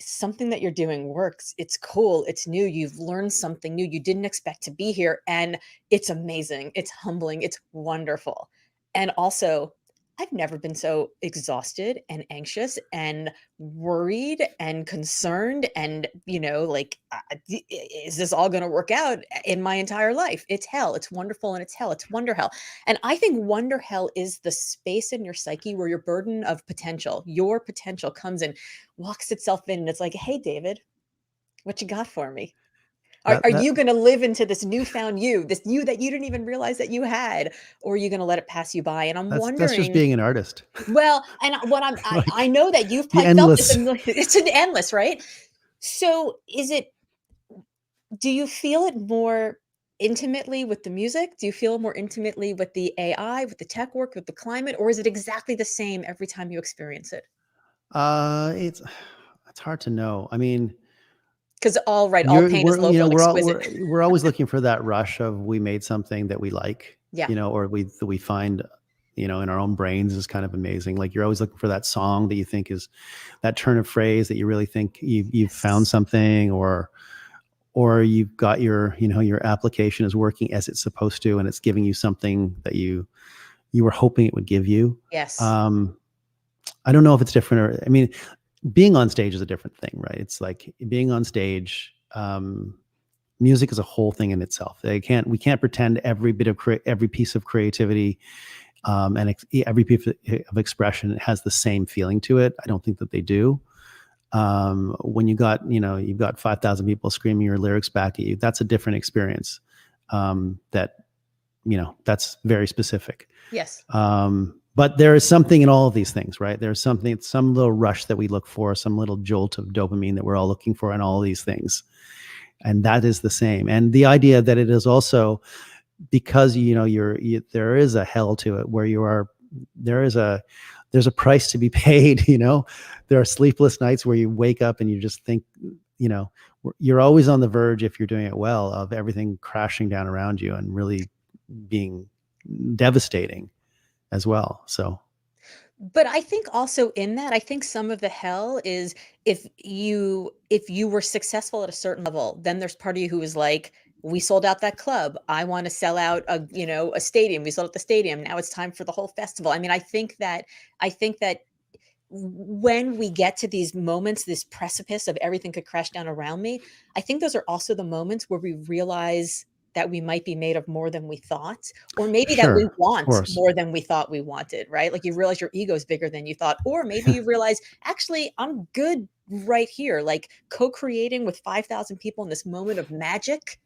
something that you're doing works. It's cool. It's new. You've learned something new you didn't expect to be here. And it's amazing. It's humbling. It's wonderful. And also, I've never been so exhausted and anxious and worried and concerned. And, like, is this all going to work out in my entire life? It's hell. It's wonderful. And it's hell. It's wonder hell. And I think wonder hell is the space in your psyche where your burden of potential, your potential comes in, walks itself in, and it's like, "Hey, David, what you got for me? Are That that you gonna live into this newfound you, this you that you didn't even realize that you had, or are you gonna let it pass you by?" And I'm that's just wondering being an artist. well, and what I Like know that you've the probably felt this a endless. million it's an endless, right? So, do you feel it more intimately with the music? Do you feel more intimately with the AI, with the tech work, with the climate, or is it exactly the same every time you experience it? It's hard to know. I mean, Because all you're pain is we're you know local and we're all exquisite. we're always looking for that rush of we made something that we like, Yeah. or we find, in our own brains is kind of amazing. Like you're always looking for that song that you think is that turn of phrase that you really think you've found Yes. something, or you've got your application is working as it's supposed to and it's giving you something that you were hoping it would give you. Yes. um I don't know if it's different, or I mean, being on stage is a different thing, right? It's like being on stage. Music is a whole thing in itself. We can't pretend every piece of creativity, and every piece of expression has the same feeling to it. I don't think that they do. When you've got 5,000 people screaming your lyrics back at you, that's a different experience. That's very specific. Yes. But there is something in all of these things, right? There's some little rush that we look for, some little jolt of dopamine that we're all looking for in all of these things. And that is the same. And the idea that it is also because, there is a hell to it where there is a there's a price to be paid. There are sleepless nights where you wake up and you just think, you know you're always on the verge, if you're doing it well, of everything crashing down around you and really being devastating as well. So But I think also in that, I think some of the hell is if you were successful at a certain level, then there's part of you who is like, we sold out that club. I want to sell out a stadium. We sold out the stadium. Now it's time for the whole festival. I mean, I think that when we get to these moments, this precipice of everything could crash down around me, I think those are also the moments where we realize that we might be made of more than we thought, or maybe that we sure, of want course. more than we thought we wanted, right? Like you realize your ego is bigger than you thought, or maybe you realize, actually, I'm good right here, like co-creating with 5,000 people in this moment of magic.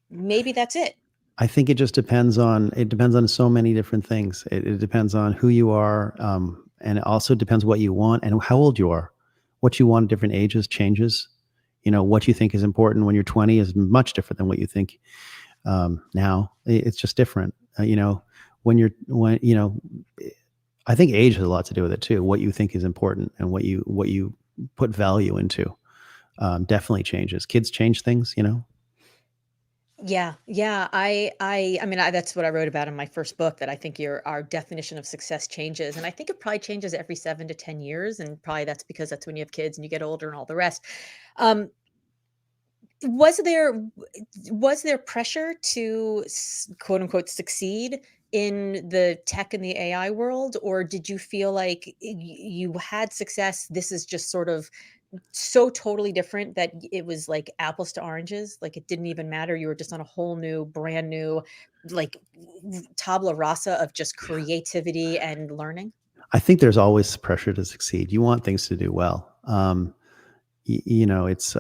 Maybe that's it. I think it depends on so many different things. It depends on who you are, and it also depends what you want and how old you are. What you want at different ages changes. What you think is important when you're 20 is much different than what you think now. It's just different. I think age has a lot to do with it too. What you think is important and what you put value into definitely changes. Kids change things. Yeah, yeah. I mean, that's what I wrote about in my first book, that I think our definition of success changes, and I think it probably changes every 7 to 10 years, and probably that's because that's when you have kids and you get older and all the rest. Um, was there was there pressure to quote unquote succeed in the tech and the AI world, or did you feel like you had success? This is just sort of so totally different that it was like apples to oranges, like it didn't even matter, you were just on a whole new, brand new, like, tabula rasa of just creativity and learning? I think there's always pressure to succeed. You want things to do well. It's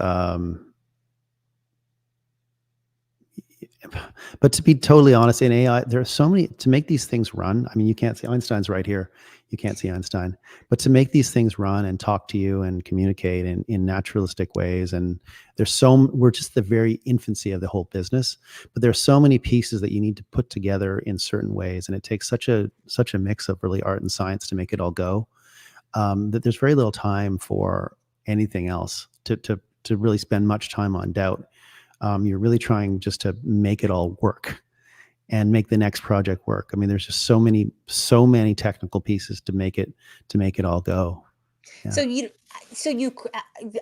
but to be totally honest, in AI, there are so many to make these things run. I mean, you can't see Einstein's right here. You can't see Einstein, but to make these things run and talk to you and communicate in naturalistic ways, and we're just the very infancy of the whole business. But there's so many pieces that you need to put together in certain ways, and it takes such a mix of really art and science to make it all go. That there's very little time for anything else to really spend much time on doubt. You're really trying just to make it all work and make the next project work. I mean, there's just so many technical pieces to make it all go. Yeah. So you so you cr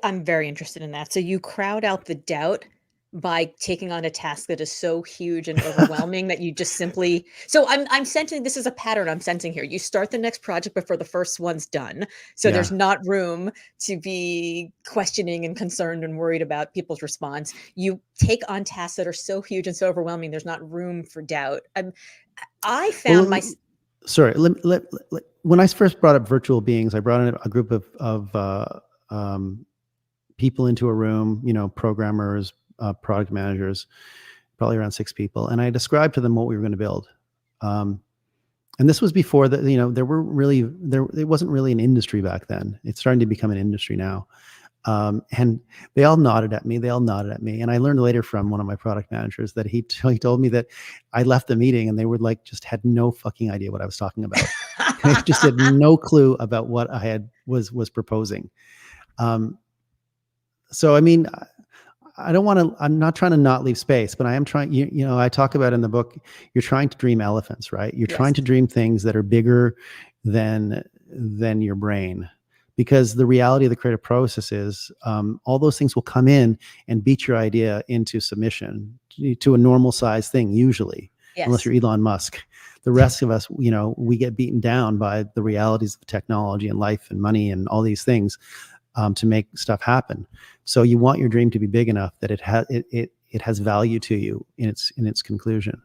I'm very interested in that. So you crowd out the doubt by taking on a task that is so huge and overwhelming that you just simply, so I'm sensing this is a pattern I'm sensing here. You start the next project before the first one's done. So there's Yeah. not room to be questioning and concerned and worried about people's response. You take on tasks that are so huge and so overwhelming, there's not room for doubt. I found my Well, sorry. When I first brought up virtual beings, I brought in a group of um, people into a room. Programmers, product managers, probably around 6 people, and I described to them what we were going to build. Um, and this was before that. There were really there. It wasn't really an industry back then. It's starting to become an industry now. And they all nodded at me. They all nodded at me. And I learned later from one of my product managers that he told me that I left the meeting and they were like, just had no fucking idea what I was talking about. They just had no clue about what was proposing. Um, so, I mean, I don't want to, I'm not trying to not leave space, but I am trying, I talk about in the book, you're trying to dream elephants, right? You're Yes. trying to dream things that are bigger than your brain, because the reality of the creative process is all those things will come in and beat your idea into submission to a normal size thing, usually, unless Yes. you're Elon Musk. The rest of us, we get beaten down by the realities of technology and life and money and all these things to make stuff happen. So you want your dream to be big enough that it has value to you in its conclusion.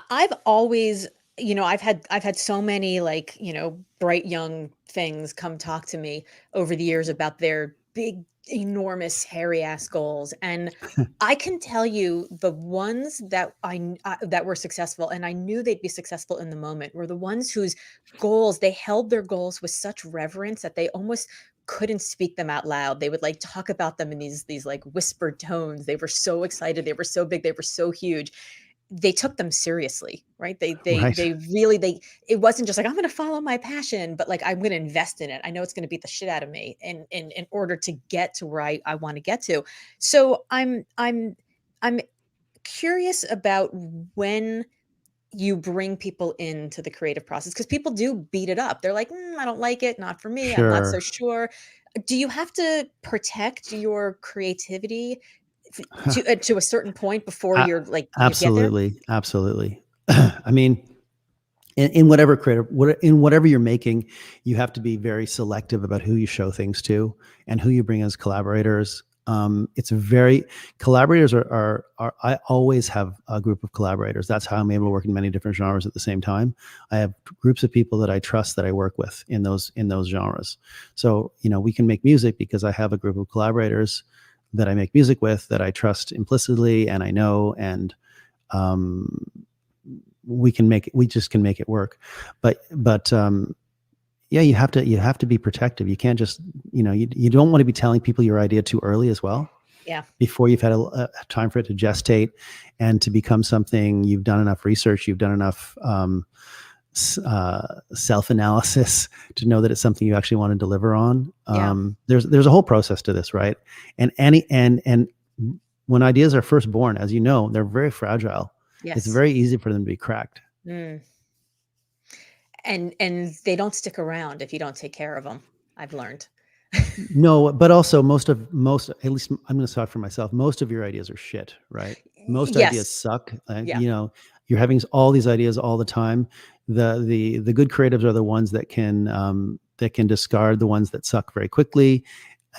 I've always, I've had so many, like, bright young things come talk to me over the years about their big, enormous, hairy ass goals. And I can tell you the ones that were successful, and I knew they'd be successful in the moment, were the ones whose goals, they held their goals with such reverence that they almost couldn't speak them out loud. They would like talk about them in these like whispered tones. They were so excited. They were so big. They were so huge. they took them seriously, right? Right. They really they it wasn't just like, I'm going to follow my passion, but like I'm going to invest in it. I know it's going to beat the shit out of me in order to get to where I want to get to. So I'm curious about when you bring people into the creative process, because people do beat it up. They're like, I don't like it, not for me, I'm not so Sure. sure. Do you have to protect your creativity to a certain point before A- you're like you get there? Absolutely. Absolutely. I mean, in whatever in whatever you're making, you have to be very selective about who you show things to and who you bring as collaborators. It's very collaborators are I always have a group of collaborators. That's how I'm able to work in many different genres at the same time. I have groups of people that I trust that I work with in those genres. So we can make music because I have a group of collaborators that I make music with that I trust implicitly and I know, and um, we just can make it work. But yeah, you have to be protective. You can't just you don't want to be telling people your idea too early as well, Yeah. before you've had a time for it to gestate and to become something. You've done enough research, you've done enough self-analysis to know that it's something you actually want to deliver on. Yeah. There's a whole process to this, right? And when ideas are first born, as you know, they're very fragile. It's Yes. very easy for them to be cracked. Mm. And they don't stick around if you don't take care of them, I've learned. No, but also most, at least I'm going to talk for myself. Most of your ideas are shit, right? Most ideas Yes. suck. Yeah. You're having all these ideas all the time. The good creatives are the ones that can discard the ones that suck very quickly,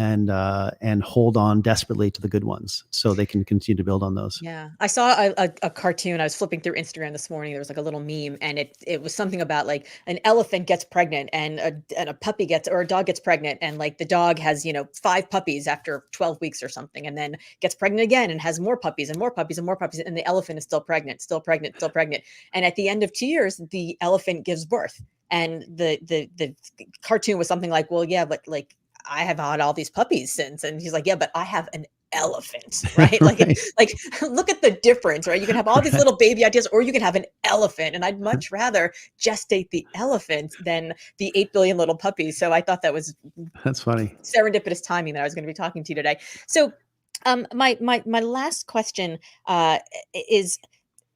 and hold on desperately to the good ones so they can continue to build on those. Yeah, I saw a cartoon. I was flipping through Instagram this morning. There was like a little meme, and it was something about like an elephant gets pregnant, and a puppy gets or a dog gets pregnant, and like the dog has 5 puppies after 12 weeks or something, and then gets pregnant again and has more puppies and more puppies and more puppies, and the elephant is still pregnant, still pregnant, still pregnant, and at the end of 2 years, the elephant gives birth, and the cartoon was something like, well, yeah, but like I have had all these puppies since, and he's like, yeah, but I have an elephant, right? Like Right. like look at the difference, right? You can have all these Right. little baby ideas, or you can have an elephant, and I'd much rather gestate the elephant than the 8 billion little puppies. So I thought that was That's funny. serendipitous timing that I was going to be talking to you today. So my last question is,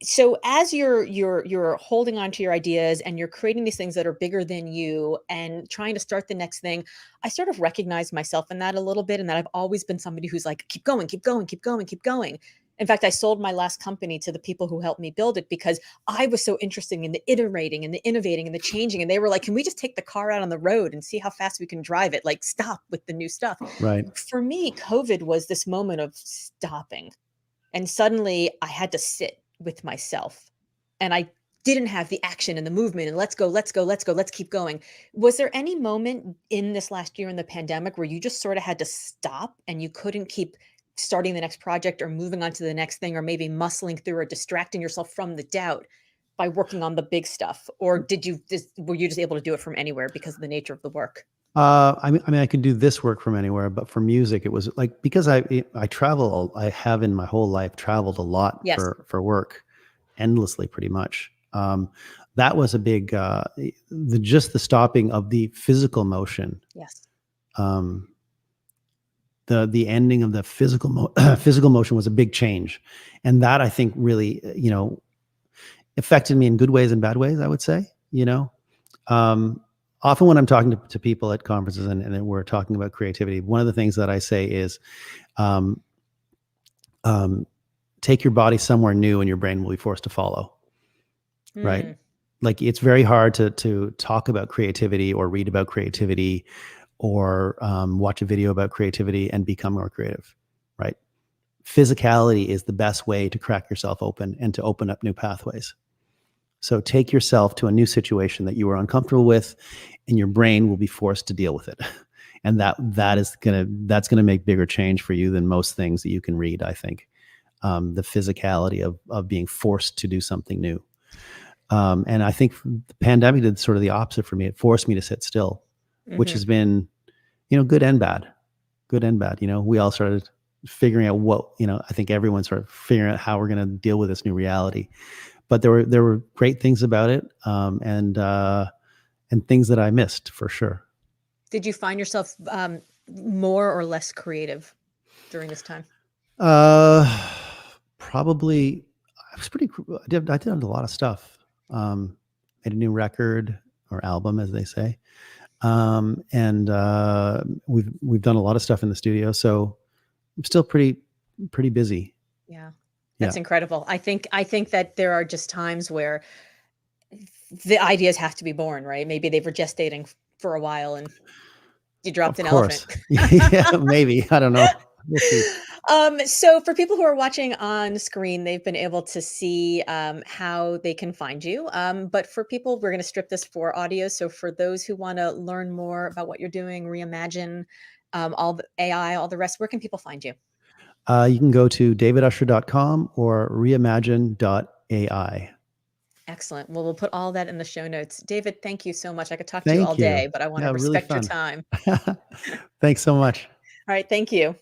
so as you're holding on to your ideas and you're creating these things that are bigger than you and trying to start the next thing, I sort of recognize myself in that a little bit, and that I've always been somebody who's like, keep going, keep going, keep going, keep going. In fact, I sold my last company to the people who helped me build it because I was so interested in the iterating and the innovating and the changing, and they were like, can we just take the car out on the road and see how fast we can drive it, like stop with the new stuff. Right. For me, COVID was this moment of stopping, and suddenly I had to sit with myself, and I didn't have the action and the movement and let's go, let's go, let's go, let's keep going. Was there any moment in this last year in the pandemic where you just sort of had to stop and you couldn't keep starting the next project or moving on to the next thing, or maybe muscling through or distracting yourself from the doubt by working on the big stuff? Or were you just able to do it from anywhere because of the nature of the work? I mean, I could do this work from anywhere, but for music, it was like, because I travel. I have in my whole life traveled a lot Yes. for work, endlessly, pretty much. That was a big just the stopping of the physical motion. Yes. Um, the ending of the physical motion was a big change, and that I think really affected me in good ways and bad ways. I would say, um, often when I'm talking to people at conferences, and we're talking about creativity, one of the things that I say is, um, um, take your body somewhere new and your brain will be forced to follow. Right. Hmm. Like, it's very hard to talk about creativity or read about creativity or watch a video about creativity and become more creative. Right. Physicality is the best way to crack yourself open and to open up new pathways. So take yourself to a new situation that you are uncomfortable with, and your brain will be forced to deal with it. And that's gonna make bigger change for you than most things that you can read, I think. The physicality of being forced to do something new. And I think the pandemic did sort of the opposite for me. It forced me to sit still, which Hmm. has been, good and bad. Good and bad. We all started. figuring out what, I think everyone's sort of figuring out how we're going to deal with this new reality. But there were great things about it, and things that I missed for sure. Did you find yourself more or less creative during this time? Uh, Probably I was pretty. I did a lot of stuff. Made a new record or album, as they say, and we've done a lot of stuff in the studio. So I'm still pretty busy. Yeah. Yeah, That's incredible. I think that there are just times where the ideas have to be born, right? Maybe they were gestating for a while and you dropped of an elephant. course. Yeah, maybe. I don't know. We'll see. So for people who are watching on screen, they've been able to see how they can find you. But for people, we're going to strip this for audio. So for those who want to learn more about what you're doing, reimagine all the AI, all the rest, where can people find you? You can go to davidusher.com or reimagine.ai. Excellent. Well, we'll put all that in the show notes. David, thank you so much. I could talk to you all Thank you. day, but I want to Yeah, really respect your fun. time. Thanks so much. All right. Thank you.